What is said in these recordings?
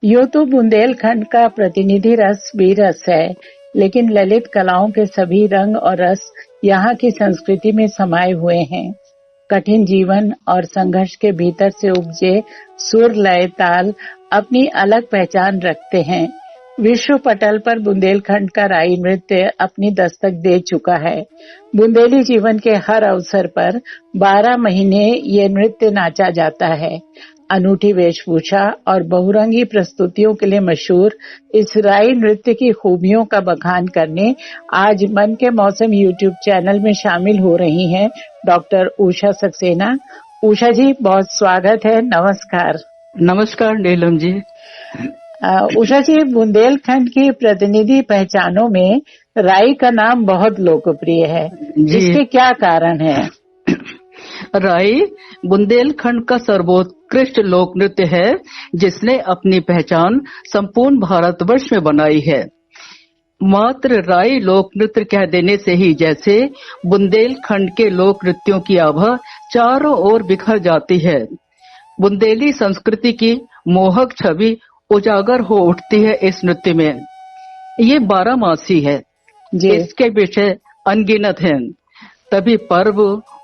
यूं तो बुंदेलखंड का प्रतिनिधि रस भी रस है, लेकिन ललित कलाओं के सभी रंग और रस यहाँ की संस्कृति में समाये हुए हैं। कठिन जीवन और संघर्ष के भीतर से उपजे सुर लय ताल अपनी अलग पहचान रखते हैं। विश्व पटल पर बुंदेलखंड का राई नृत्य अपनी दस्तक दे चुका है। बुंदेली जीवन के हर अवसर पर 12 महीने ये नृत्य नाचा जाता है। अनूठी वेशभूषा और बहुरंगी प्रस्तुतियों के लिए मशहूर इस राई नृत्य की खूबियों का बखान करने आज मन के मौसम यूट्यूब चैनल में शामिल हो रही हैं डॉक्टर उषा सक्सेना। उषा जी, बहुत स्वागत है। नमस्कार। नमस्कार नीलम जी। उषा जी, बुंदेलखंड की प्रतिनिधि पहचानों में राई का नाम बहुत लोकप्रिय है। इसके क्या कारण है? राई बुंदेलखंड का सर्वोत्कृष्ट लोक नृत्य है, जिसने अपनी पहचान संपूर्ण भारतवर्ष में बनाई है। मात्र राई लोक नृत्य कह देने से ही जैसे बुंदेलखंड के लोक नृत्यों की आभा चारों ओर बिखर जाती है। बुंदेली संस्कृति की मोहक छवि उजागर हो उठती है इस नृत्य में। ये 12 मासी है। इसके विषय अनगिनत हैं। तभी पर्व,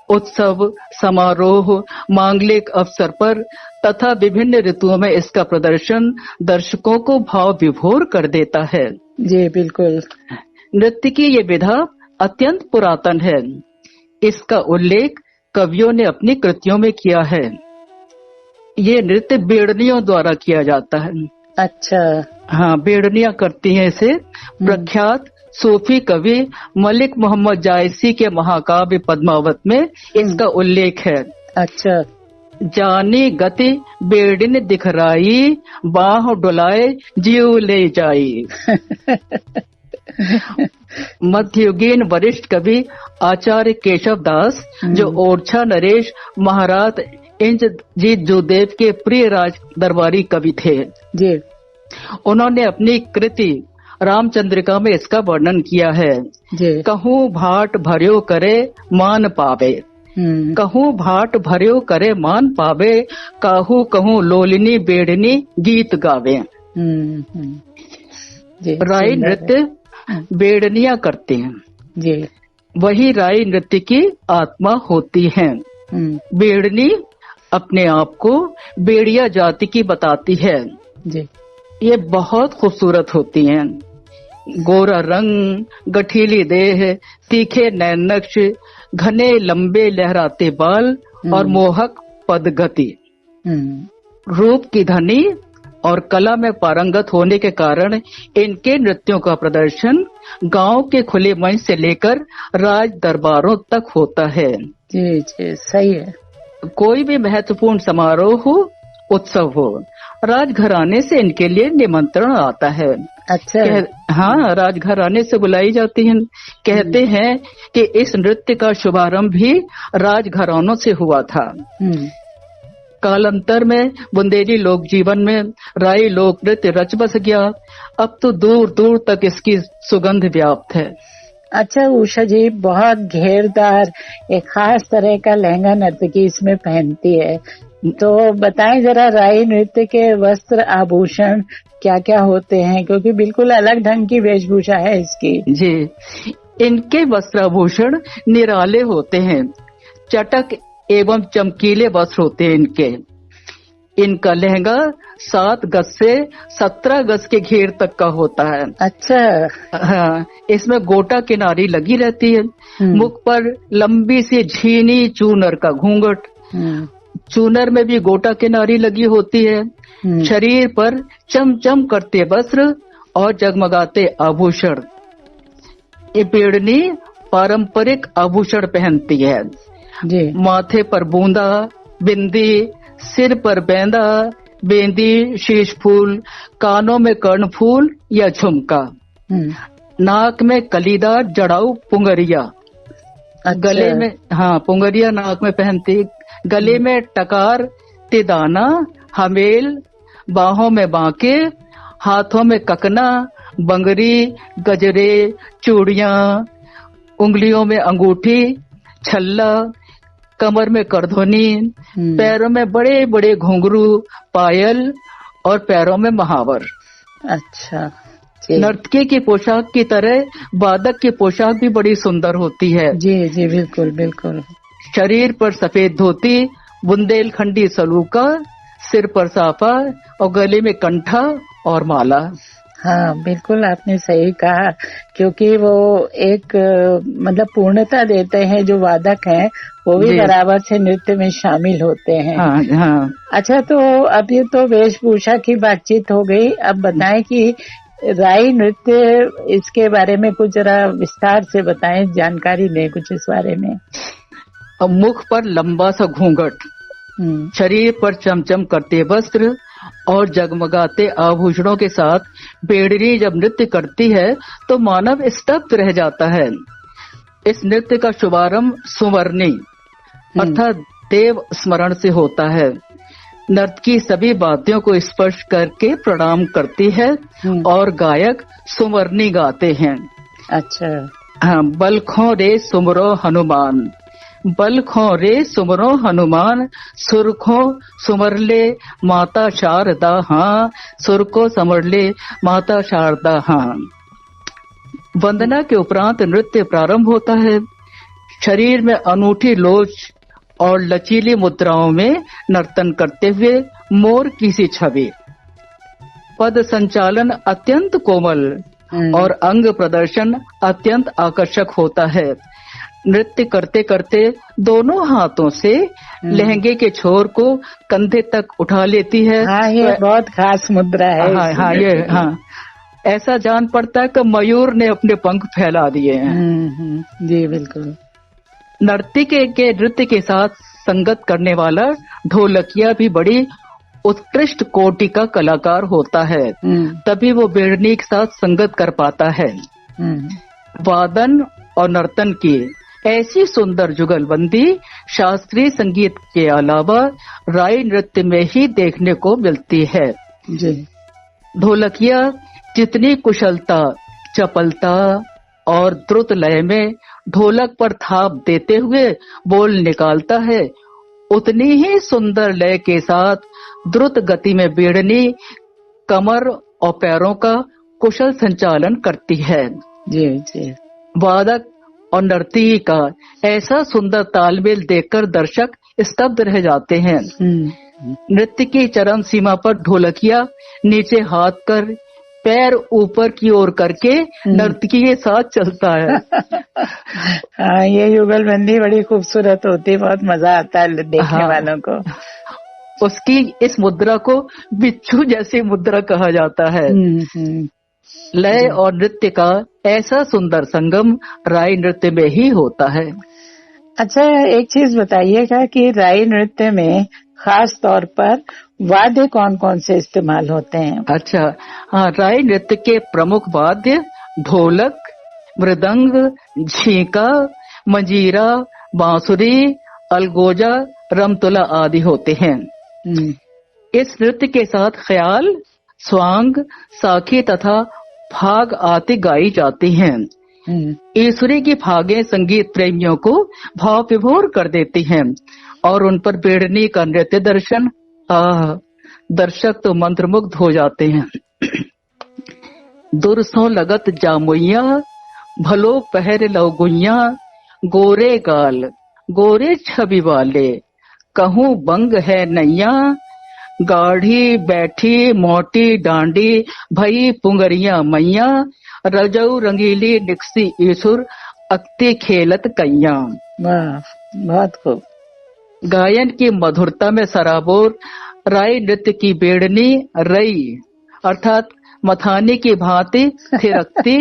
उत्सव, समारोह, मांगलिक अवसर पर तथा विभिन्न ऋतुओं में इसका प्रदर्शन दर्शकों को भाव विभोर कर देता है। जी बिल्कुल। नृत्य की ये विधा अत्यंत पुरातन है। इसका उल्लेख कवियों ने अपनी कृतियों में किया है। ये नृत्य बेड़नियों द्वारा किया जाता है। अच्छा। हाँ, बेड़नियां करती हैं इसे। प्रख्यात सूफी कवि मलिक मोहम्मद जायसी के महाकाव्य पद्मावत में इसका उल्लेख है। अच्छा। जानी गति बेड़िन दिखराई, बाह डुलाए जीव ले जाई। मध्ययुगीन वरिष्ठ कवि आचार्य केशव दास, जो ओरछा नरेश महाराज इंद्रजीत जोदेव के प्रिय राज दरबारी कवि थे जी, उन्होंने अपनी कृति रामचंद्रिका में इसका वर्णन किया है। कहूँ भाट भर्यो करे मान पावे, कहूँ भाट भर्यो करे मान पावे, काहू कहूँ लोलिनी बेड़नी गीत गावे। राई नृत्य बेड़नियां करते हैं जी। वही राई नृत्य की आत्मा होती है। बेड़नी अपने आप को बेड़िया जाति की बताती है जी। ये बहुत खूबसूरत होती हैं। गोरा रंग, गठीली देह, तीखे नैन नक्श, घने लंबे लहराते बाल और मोहक पदगति। रूप की धनी और कला में पारंगत होने के कारण इनके नृत्यों का प्रदर्शन गांव के खुले मंच से लेकर राज दरबारों तक होता है। जी जी, सही है। कोई भी महत्वपूर्ण समारोह हो, उत्सव हो, राजघराने से इनके लिए निमंत्रण आता है। अच्छा। हाँ, राजघराने से बुलाई जाती हैं। कहते हैं कि इस नृत्य का शुभारंभ भी राजघरानों से हुआ था। कालांतर में बुंदेली लोक जीवन में राई लोक नृत्य रच बस गया। अब तो दूर दूर तक इसकी सुगंध व्याप्त है। अच्छा उषा जी, बहुत घेरदार एक खास तरह का लहंगा नर्तकी इसमें पहनती है, तो बताएं जरा राई नृत्य के वस्त्र आभूषण क्या क्या होते हैं, क्योंकि बिल्कुल अलग ढंग की वेशभूषा है इसकी। जी, इनके वस्त्राभूषण निराले होते हैं। चटक एवं चमकीले वस्त्र होते हैं इनके। इनका लहंगा 7 गज से 17 गज के घेर तक का होता है। अच्छा। हाँ, इसमें गोटा किनारी लगी रहती है। मुख पर लंबी सी झीनी चूनर का घूंघट, चूनर में भी गोटा किनारी लगी होती है। शरीर पर चमचम करते वस्त्र और जगमगाते आभूषण। ये बेड़नी पारंपरिक आभूषण पहनती है जी। माथे पर बूंदा, बिंदी, सिर पर बेंदा, बेंदी, शीश फूल, कानों में कर्णफूल या झुमका, नाक में कलीदार जड़ाऊ पुंगरिया। अच्छा। गले में, हाँ, पुंगरिया नाक में पहनती। गले में टकार, तिदाना, हमेल, बाहों में बांके, हाथों में ककना, बंगरी, गजरे, चूड़ियां, उंगलियों में अंगूठी, छल्ला, कमर में करधोनी, पैरों में बड़े बड़े घुंघरू, पायल और पैरों में महावर। अच्छा जी। नर्तकी की पोशाक की तरह वादक की पोशाक भी बड़ी सुंदर होती है। जी जी बिल्कुल बिल्कुल। शरीर पर सफेद धोती, बुंदेलखंडी सलूका, सिर पर साफा और गले में कंठा और माला। हाँ बिल्कुल आपने सही कहा, क्योंकि वो एक मतलब पूर्णता देते हैं जो वादक हैं, वो भी जी। बराबर से नृत्य में शामिल होते हैं। हाँ हाँ। अच्छा, तो अब ये तो वेशभूषा की बातचीत हो गई, अब बताएं कि राई नृत्य, इसके बारे में कुछ जरा विस्तार से बताएं, जानकारी दें कुछ इस बारे में। अब मुख पर लंबा सा घूंघट, शरीर पर चमचम करते वस्त्र और जगमगाते आभूषणों के साथ बेड़नी जब नृत्य करती है तो मानव स्तब्ध रह जाता है। इस नृत्य का शुभारंभ सुवर्णी अर्थात देव स्मरण से होता है। नर्तकी सभी वाद्यों को स्पर्श करके प्रणाम करती है और गायक सुवर्णी गाते हैं। अच्छा। हाँ, बलखों रे सुमरो हनुमान, बलखों रे सुमरो हनुमान, सुरखों सुमरले माता शारदा हाँ, सुरखों समरले माता शारदा हाँ। वंदना के उपरांत नृत्य प्रारंभ होता है। शरीर में अनूठी लोच और लचीली मुद्राओं में नर्तन करते हुए मोर की सी छवि। पद संचालन अत्यंत कोमल और अंग प्रदर्शन अत्यंत आकर्षक होता है। नृत्य करते करते दोनों हाथों से लहंगे के छोर को कंधे तक उठा लेती है। हाँ, ये बहुत खास मुद्रा है। हाँ, ऐसा जान पड़ता है कि मयूर ने अपने पंख फैला दिए हैं। जी बिल्कुल। नर्तकी के नृत्य के साथ संगत करने वाला ढोलकिया भी बड़ी उत्कृष्ट कोटि का कलाकार होता है, तभी वो बेड़नी के साथ संगत कर पाता है। वादन और नर्तन की ऐसी सुंदर जुगलबंदी शास्त्रीय संगीत के अलावा राई नृत्य में ही देखने को मिलती है। जी। ढोलकिया जितनी कुशलता, चपलता और द्रुत लय में ढोलक पर थाप देते हुए बोल निकालता है, उतनी ही सुंदर लय के साथ द्रुत गति में बेड़नी कमर और पैरों का कुशल संचालन करती है। जी जी। वादक और नर्तकी का ऐसा सुंदर तालमेल देखकर दर्शक स्तब्ध रह जाते हैं। नृत्य की चरम सीमा पर ढोलकिया नीचे हाथ कर पैर ऊपर की ओर करके नर्तकी के साथ चलता है। हाँ, ये युगलबंदी बड़ी खूबसूरत होती है, बहुत मजा आता है देखने वालों को। उसकी इस मुद्रा को बिच्छू जैसी मुद्रा कहा जाता है। लय और नृत्य का ऐसा सुंदर संगम राई नृत्य में ही होता है। अच्छा, एक चीज बताइएगा कि राई नृत्य में खास तौर पर वाद्य कौन कौन से इस्तेमाल होते हैं? अच्छा, हाँ, राई नृत्य के प्रमुख वाद्य ढोलक, मृदंग, झींका, मंजीरा, बांसुरी, अलगोजा, रमतुला आदि होते हैं। इस नृत्य के साथ ख्याल, स्वांग, साखी तथा फाग आदि गाई जाती हैं। ईश्वरी की फागें संगीत प्रेमियों को भाव विभोर कर देती हैं और उन पर बेड़नी का नृत्य दर्शन दर्शक तो मंत्रमुग्ध हो जाते हैं। दुरसों लगत जामुइया, भलो पहर लवगुइया, गोरे गाल गोरे छवि वाले, कहूँ बंग है नैया, गाढ़ी बैठी मोटी डांडी भई पुंगरिया मैया, रजऊ रंगीली निकसी ईसुर अक्ति खेलत कैया। वाह, बहुत खूब। गायन की मधुरता में सराबोर राई नृत्य की बेड़नी रई अर्थात मथानी की भांति थिरकती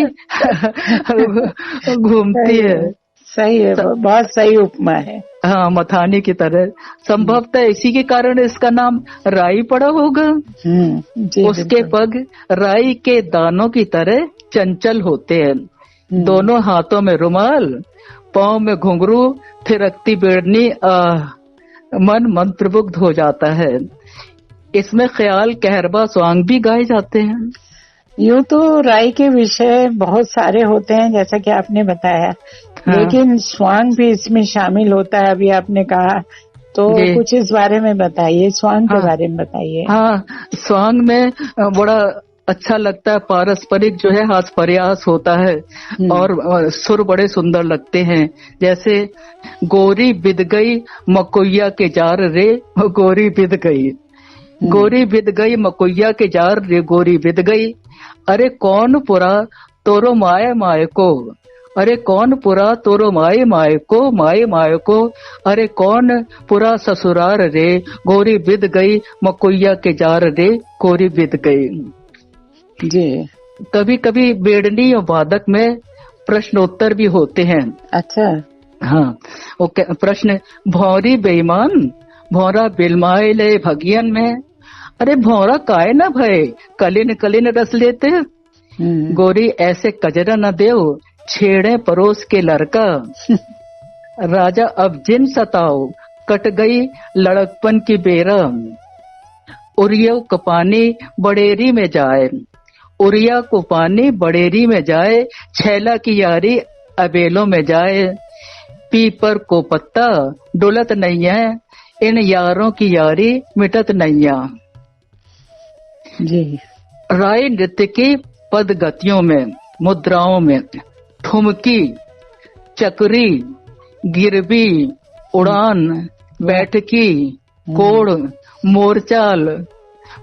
घूमती है। सही है, बहुत सही उपमा है। हाँ, मथानी की तरह। संभवतः इसी के कारण इसका नाम राई पड़ा होगा। उसके पग राई के दानों की तरह चंचल होते हैं। दोनों हाथों में रुमाल, पाँव में घुंघरू, थिरकती बेड़नी मन मंत्रमुग्ध हो जाता है। इसमें ख्याल, कहरबा, स्वांग भी गाए जाते हैं। यूँ तो राई के विषय बहुत सारे होते हैं जैसा कि आपने बताया, लेकिन स्वांग भी इसमें शामिल होता है। अभी आपने कहा तो कुछ इस बारे में बताइए, स्वांग के बारे में बताइए। हाँ, स्वांग में बड़ा अच्छा लगता है, पारस्परिक जो है हास प्रयास होता है और सुर बड़े सुंदर लगते हैं। जैसे गोरी बिद गई मकोइया के जार रे गोरी बिद गई, गोरी बिद गई मकोइया के जार रे गोरी बिद गई, अरे कौन पुरा तोरो माए माए को, अरे कौन पुरा तोरो माए माए को, माए माए को, अरे कौन पुरा ससुरार रे गोरी बिद गई मकोइया के जार रे गोरी बिद गई। जी। कभी कभी बेड़नी और वादक में प्रश्नोत्तर भी होते हैं। अच्छा। हाँ, वो प्रश्न, भौरी बेईमान भौरा बिलमाए ले भगियन में, अरे भौरा काहे न भय कलिन कलिन रस लेते, गोरी ऐसे कजरा न देव छेड़े परोस के लड़का, राजा अब जिन सताओ कट गई लड़कपन की बेरा, उरिया को पानी बड़ेरी में जाए, उरिया को पानी बड़ेरी में जाए, छैला की यारी अबेलों में जाए, पीपर को पत्ता डोलत नहीं है, इन यारों की यारी मिटत नहीं है। जी। राय नृत्य की पद गतियों में, मुद्राओं में ठुमकी, चक्री, गिरबी, उड़ान, बैठकी, कोड़, मोरचाल,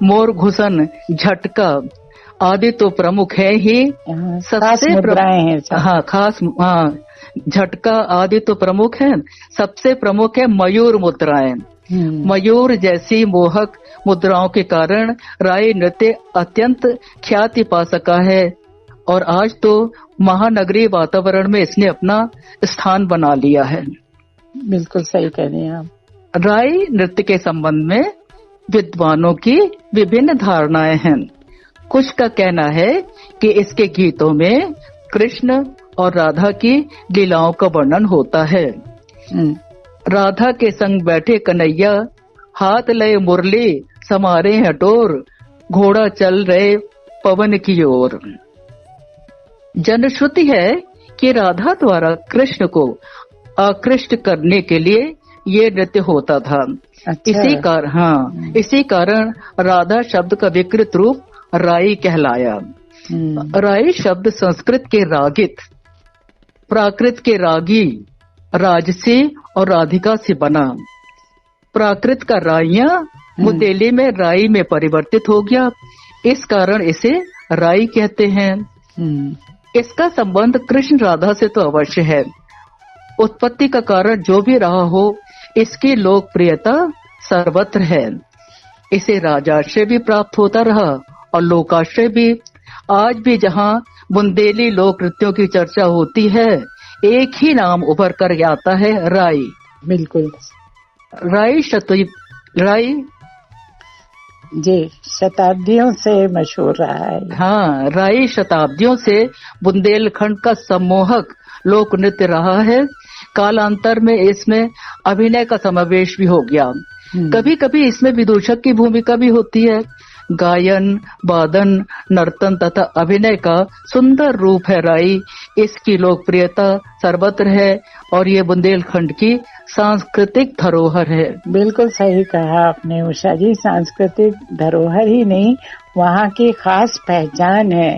मोर घुसन, झटका आदि तो प्रमुख है ही। सबसे मुद्राएं हैं। हाँ, खास, हाँ, झटका आदि तो प्रमुख है। सबसे प्रमुख है मयूर मुद्राएं। मयूर जैसी मोहक मुद्राओं के कारण राय नृत्य अत्यंत ख्याति पा सका है और आज तो महानगरीय वातावरण में इसने अपना स्थान बना लिया है। बिल्कुल सही कह रही हैं आप। राय नृत्य के संबंध में विद्वानों की विभिन्न धारणाएं हैं। कुछ का कहना है कि इसके गीतों में कृष्ण और राधा की लीलाओं का वर्णन होता है। राधा के संग बैठे कन्हैया हाथ लय मुरली समारे हैं डोर, घोड़ा चल रहे पवन की ओर। जनश्रुति है कि राधा द्वारा कृष्ण को आकृष्ट करने के लिए ये नृत्य होता था। अच्छा। इसी कारण राधा शब्द का विकृत रूप राई कहलाया। राई शब्द संस्कृत के रागित, प्राकृत के रागी, राजसी और राधिका से बना। प्राकृत का राइया मुदेली में राई में परिवर्तित हो गया, इस कारण इसे राई कहते हैं। इसका संबंध कृष्ण राधा से तो अवश्य है। उत्पत्ति का कारण जो भी रहा हो, इसकी लोकप्रियता सर्वत्र है। इसे राजाश्रय भी प्राप्त होता रहा और लोकाश्रय भी। आज भी जहाँ बुंदेली लोक नृत्यों की चर्चा होती है, एक ही नाम उभर कर आता है, राई। बिल्कुल। राई जी, शताब्दियों से मशहूर रहा है। हाँ, राई शताब्दियों से बुंदेलखंड का सम्मोहक लोक नृत्य रहा है। कालांतर में इसमें अभिनय का समावेश भी हो गया। कभी कभी इसमें विदूषक की भूमिका भी होती है। गायन, वादन, नर्तन तथा अभिनय का सुंदर रूप है राई। इसकी लोकप्रियता सर्वत्र है और ये बुंदेलखंड की सांस्कृतिक धरोहर है। बिल्कुल सही कहा आपने उषा जी, सांस्कृतिक धरोहर ही नहीं, वहाँ की खास पहचान है।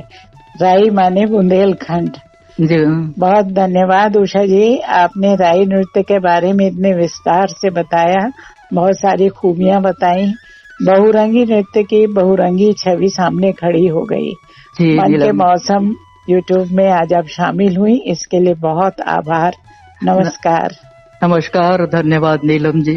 राई माने बुंदेलखंड। जी, बहुत धन्यवाद उषा जी, आपने राई नृत्य के बारे में इतने विस्तार से बताया, बहुत सारी खूबियाँ बताई। बहुरंगी नृत्य की बहुरंगी छवि सामने खड़ी हो गई। मन के मौसम यूट्यूब में आज आप शामिल हुई, इसके लिए बहुत आभार। नमस्कार। नमस्कार, धन्यवाद नीलम जी।